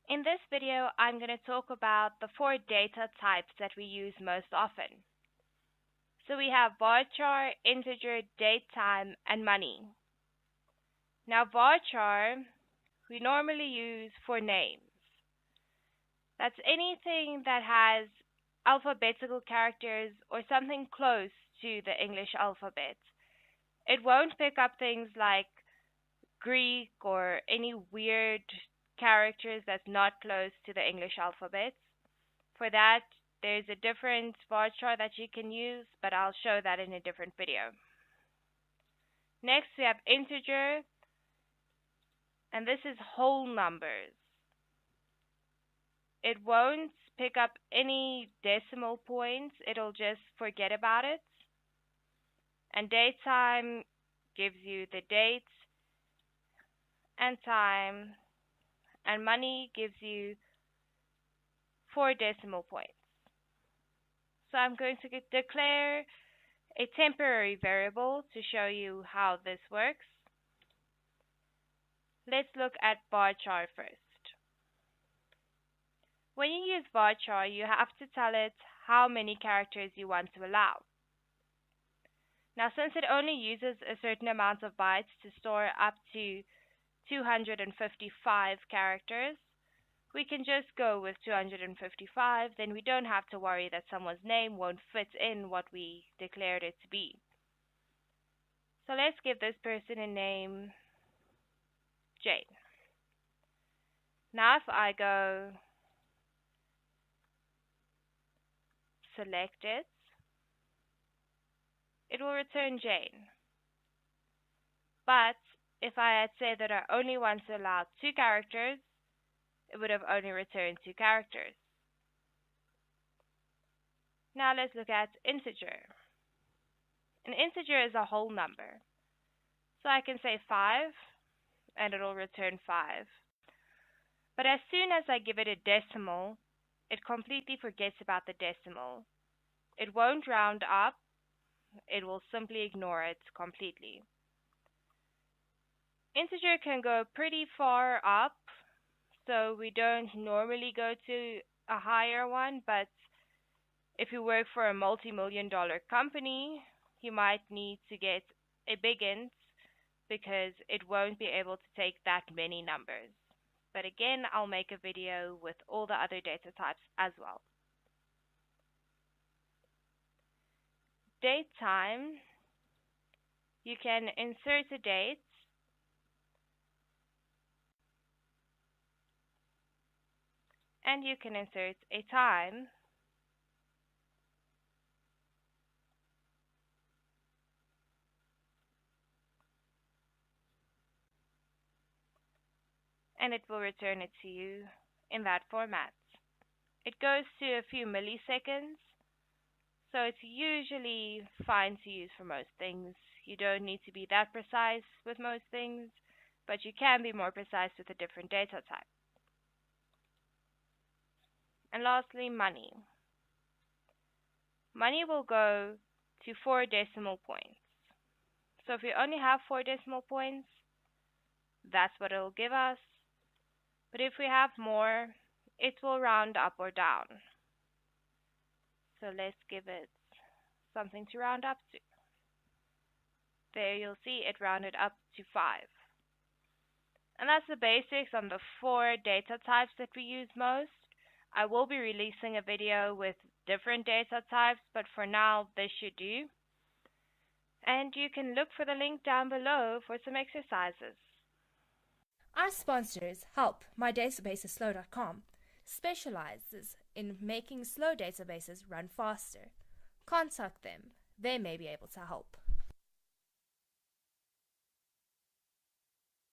In this video, I'm going to talk about the four data types that we use most often. So we have varchar, integer, datetime, and money. Now varchar, we normally use for names. That's anything that has alphabetical characters or something close to the English alphabet. It won't pick up things like Greek or any weird characters that's not close to the English alphabet. For that, there's a different varchar that you can use, but I'll show that in a different video. Next, we have integer, and this is whole numbers. It won't pick up any decimal points, it'll just forget about it. And datetime gives you the dates, and time, and money gives you 4 decimal points. So I'm going to declare a temporary variable to show you how this works. Let's look at varchar first. When you use varchar, you have to tell it how many characters you want to allow. Now, since it only uses a certain amount of bytes to store up to 255 characters, we can just go with 255, then we don't have to worry that someone's name won't fit in what we declared it to be. So let's give this person a name Jane. Now if I go select it, it will return Jane. But if I had said that I only want to allow 2 characters, it would have only returned 2 characters. Now let's look at integer. An integer is a whole number. So I can say 5, and it'll return 5. But as soon as I give it a decimal, it completely forgets about the decimal. It won't round up, it will simply ignore it completely. Integer can go pretty far up, so we don't normally go to a higher one, but if you work for a multi-million-dollar company, you might need to get a big int because it won't be able to take that many numbers. But again, I'll make a video with all the other data types as well. Datetime, you can insert a date and you can insert a time, and it will return it to you in that format. It goes to a few milliseconds, so it's usually fine to use for most things. You don't need to be that precise with most things, but you can be more precise with a different data type. And lastly, money. Money will go to 4 decimal points. So if you only have 4 decimal points, that's what it will give us. But if we have more, it will round up or down. So let's give it something to round up to. There you'll see it rounded up to 5. And that's the basics on the 4 data types that we use most. I will be releasing a video with different data types, but for now this should do. And you can look for the link down below for some exercises. Our sponsors, Help, MyDatabaseIsSlow.com, specializes in making slow databases run faster. Contact them. They may be able to help.